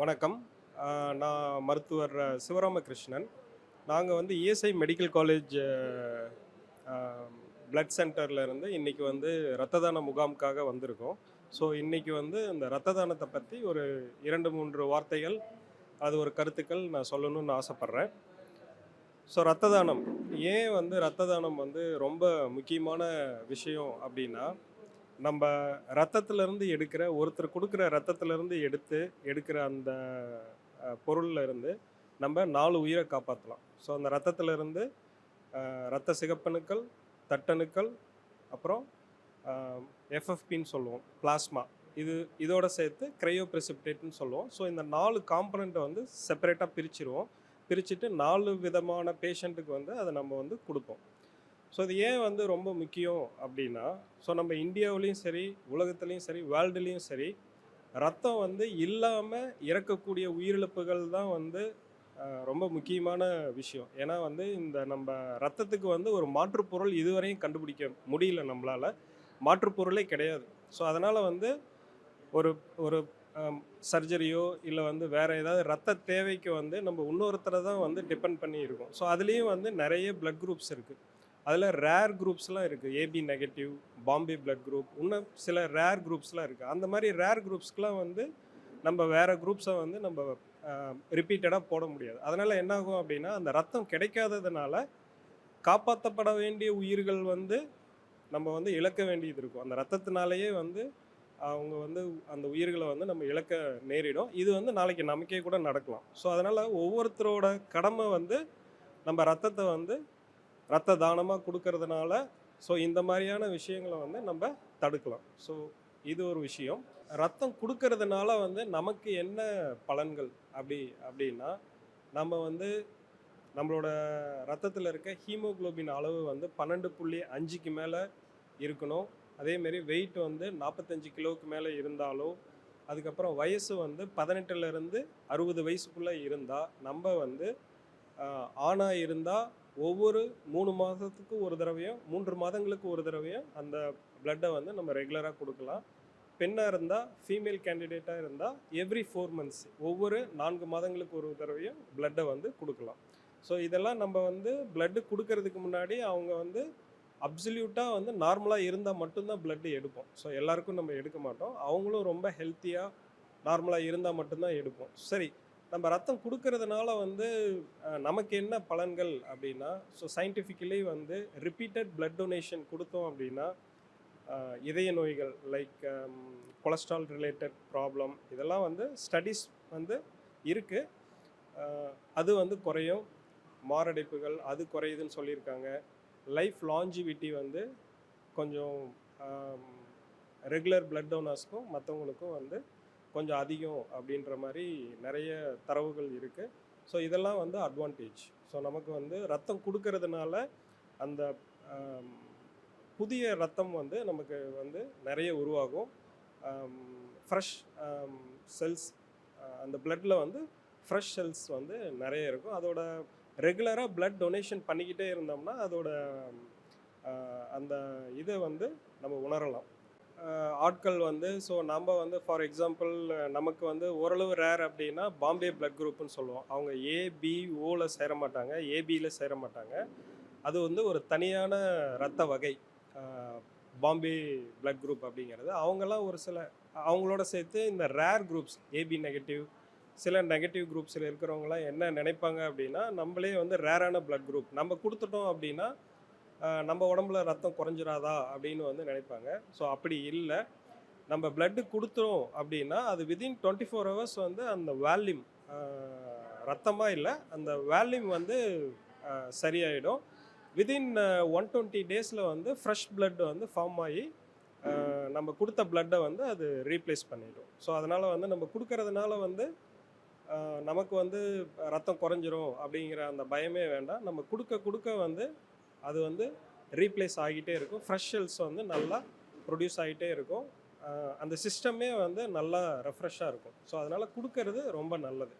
வணக்கம். நான் மருத்துவர் சிவராமகிருஷ்ணன். நாங்க வந்து இஎஸ்ஐ மெடிக்கல் காலேஜ் அ பிளட் சென்டர்ல இருந்து இன்னைக்கு வந்து இரத்த தான முகாமுக்காக வந்திருக்கோம். ஸோ இன்னைக்கு வந்து இந்த இரத்த தானத்த பத்தி ஒரு 2, 3 வார்த்தைகள், அது ஒரு கருத்துக்கள் நான் சொல்லணும்னு ஆசைப்படுறேன். ஸோ இரத்த தானம். ஏன் வந்து இரத்த தானம் வந்து ரொம்ப முக்கியமான விஷயம் அப்படின்னா, நம்ப ரத்தத்திலிருந்து எடுக்கிற ஒருத்தர் குடுக்குற ரத்தத்திலிருந்து எடுக்கிற அந்த பொருள்ல இருந்து நம்ம 4 உயிரை காப்பாற்றலாம். ஸோ அந்த ரத்தத்திலிருந்து இரத்த சிகப்பணுக்கள், தட்டணுக்கள், அப்புறம் எஃப்எஃப்பின்னு சொல்லுவோம், பிளாஸ்மா. இதோட சேர்த்து கிரையோ பிரெசிபிடேட்னு சொல்லுவோம். ஸோ இந்த 4 காம்பனண்ட்டை வந்து செப்பரேட்டாக பிரிச்சுருவோம். பிரிச்சுட்டு 4 விதமான பேஷண்ட்டுக்கு வந்து அதை நம்ம வந்து கொடுப்போம். ஸோ இது ஏன் வந்து ரொம்ப முக்கியம் அப்படின்னா, ஸோ நம்ம இந்தியாவிலையும் சரி, உலகத்துலேயும் சரி, வேர்ல்டுலேயும் சரி, ரத்தம் வந்து இல்லாமல் இறக்கக்கூடிய உயிரிழப்புகள் தான் வந்து ரொம்ப முக்கியமான விஷயம். ஏன்னா வந்து இந்த நம்ம ரத்தத்துக்கு வந்து ஒரு மாற்றுப்பொருள் இதுவரையும் கண்டுபிடிக்க முடியல நம்மளால். மாற்றுப்பொருளே கிடையாது. ஸோ அதனால் வந்து ஒரு ஒரு சர்ஜரியோ இல்லை வந்து வேறு ஏதாவது ரத்த தேவைக்கு வந்து நம்ம இன்னொருத்தரை தான் வந்து டிபெண்ட் பண்ணி இருக்கோம். ஸோ அதுலேயும் வந்து நிறைய பிளட் குரூப்ஸ் இருக்குது. அதில் ரேர் குரூப்ஸ்லாம் இருக்குது. AB negative, Bombay blood group, இன்னும் சில ரேர் குரூப்ஸ்லாம் இருக்குது. அந்த மாதிரி ரேர் குரூப்ஸ்க்கெலாம் வந்து நம்ம வேறு குரூப்ஸை வந்து நம்ம ரிப்பீட்டடாக போட முடியாது. அதனால் என்னாகும் அப்படின்னா, அந்த ரத்தம் கிடைக்காததுனால காப்பாற்றப்பட வேண்டிய உயிர்கள் வந்து நம்ம வந்து இழக்க வேண்டியது இருக்கும். அந்த ரத்தத்தினாலேயே வந்து அவங்க வந்து அந்த உயிர்களை வந்து நம்ம இழக்க நேரிடும். இது வந்து நாளைக்கு நமக்கே கூட நடக்கலாம். ஸோ அதனால் ஒவ்வொருத்தரோட கடமை வந்து நம்ம ரத்தத்தை வந்து ரத்த தானமாக கொடுக்கறதுனால, ஸோ இந்த மாதிரியான விஷயங்களை வந்து நம்ம தடுக்கலாம். ஸோ இது ஒரு விஷயம். ரத்தம் கொடுக்கறதுனால வந்து நமக்கு என்ன பலன்கள் அப்படின்னா, நம்ம வந்து நம்மளோட ரத்தத்தில் இருக்க ஹீமோகுளோபின் அளவு வந்து 12.5க்கு மேலே இருக்கணும். அதேமாரி வெயிட் வந்து 45 கிலோவுக்கு மேலே இருந்தாலோ, அதுக்கப்புறம் வயசு வந்து 18லேருந்து 60 வயசுக்குள்ளே இருந்தால், நம்ம வந்து ஆணா இருந்தால் ஒவ்வொரு 3 மாதத்துக்கு ஒரு தடவையும் 3 மாதங்களுக்கு ஒரு தடவையும் அந்த பிளட்டை வந்து நம்ம ரெகுலராக கொடுக்கலாம். பெண்ணாக இருந்தால், ஃபீமேல் கேண்டிடேட்டாக இருந்தால் எவ்ரி 4 மந்த்ஸ், ஒவ்வொரு 4 மாதங்களுக்கு ஒரு தடவையும் பிளட்டை வந்து கொடுக்கலாம். ஸோ இதெல்லாம் நம்ம வந்து பிளட்டு கொடுக்கறதுக்கு முன்னாடி அவங்க வந்து அப்சல்யூட்டாக வந்து நார்மலாக இருந்தால் மட்டும்தான் பிளட்டு எடுப்போம். ஸோ எல்லாருக்கும் நம்ம எடுக்க மாட்டோம். அவங்களும் ரொம்ப ஹெல்த்தியாக நார்மலாக இருந்தால் மட்டும்தான் எடுப்போம். சரி, நம்ம ரத்தம் கொடுக்கறதுனால வந்து நமக்கு என்ன பலன்கள் அப்படின்னா, ஸோ சயின்டிஃபிக்கலி வந்து ரிப்பீட்டட் பிளட் டொனேஷன் கொடுத்தோம் அப்படின்னா, இதய நோய்கள் லைக் கொலஸ்ட்ரால் ரிலேட்டட் ப்ராப்ளம், இதெல்லாம் வந்து ஸ்டடீஸ் வந்து இருக்குது. அது வந்து குறையும். மாரடைப்புகள் அது குறையுதுன்னு சொல்லியிருக்காங்க. லைஃப் லாஞ்சிவிட்டி வந்து கொஞ்சம் ரெகுலர் பிளட் டோனர்ஸ்க்கும் மற்றவங்களுக்கும் வந்து கொஞ்சம் அதிகம் அப்படின்ற மாதிரி நிறைய தரவுகள் இருக்குது. ஸோ இதெல்லாம் வந்து அட்வான்டேஜ். ஸோ நமக்கு வந்து ரத்தம் கொடுக்கறதுனால அந்த புதிய ரத்தம் வந்து நமக்கு வந்து நிறைய உருவாகும். ஃப்ரெஷ் செல்ஸ், அந்த பிளட்டில் வந்து ஃப்ரெஷ் செல்ஸ் வந்து நிறைய இருக்கும். அதோட ரெகுலராக பிளட் டொனேஷன் பண்ணிக்கிட்டே இருந்தோம்னா அதோட அந்த இதை வந்து நம்ம உணரலாம். ஆட்கள் வந்து ஸோ நம்ம வந்து ஃபார் எக்ஸாம்பிள் நமக்கு வந்து ஓரளவு ரேர் அப்படின்னா பாம்பே பிளட் குரூப்னு சொல்லுவோம். அவங்க ஏபிஓவில் சேர மாட்டாங்க, ஏபியில் சேர மாட்டாங்க. அது வந்து ஒரு தனியான இரத்த வகை, பாம்பே பிளட் குரூப் அப்படிங்கிறது. அவங்கெல்லாம் ஒரு சில அவங்களோட சேர்த்து இந்த ரேர் குரூப்ஸ், ஏபி நெகட்டிவ், சில நெகட்டிவ் குரூப்ஸில் இருக்கிறவங்களாம் என்ன நினைப்பாங்க அப்படின்னா, நம்மளே வந்து ரேரான பிளட் குரூப் நம்ம கொடுத்துட்டோம் அப்படின்னா நம்ம உடம்புல ரத்தம் குறைஞ்சிராதா அப்படின்னு வந்து நினைப்பாங்க. ஸோ அப்படி இல்லை. நம்ம பிளட்டு கொடுத்தோம் அப்படின்னா அது வித்தின் 24 ஹவர்ஸ் வந்து அந்த வேல்யூம், ரத்தமாக இல்லை, அந்த வேல்யூம் வந்து சரியாயிடும். வித்தின் 120 டேஸில் வந்து ஃப்ரெஷ் பிளட் வந்து ஃபார்ம் ஆகி நம்ம கொடுத்த பிளட்டை வந்து அது ரீப்ளேஸ் பண்ணிடும். ஸோ அதனால் வந்து நம்ம கொடுக்கறதுனால வந்து நமக்கு வந்து ரத்தம் குறைஞ்சிரும் அப்படிங்கிற அந்த பயமே வேண்டாம். நம்ம கொடுக்க கொடுக்க வந்து அது வந்து ரீப்ளேஸ் ஆகிட்டே இருக்கும். ஃப்ரெஷ் செல்ஸ் வந்து நல்லா ப்ரொடியூஸ் ஆகிட்டே இருக்கும். அந்த சிஸ்டமே வந்து நல்லா ரெஃப்ரெஷ்ஷாக இருக்கும். ஸோ அதனால் கொடுக்கறது ரொம்ப நல்லது.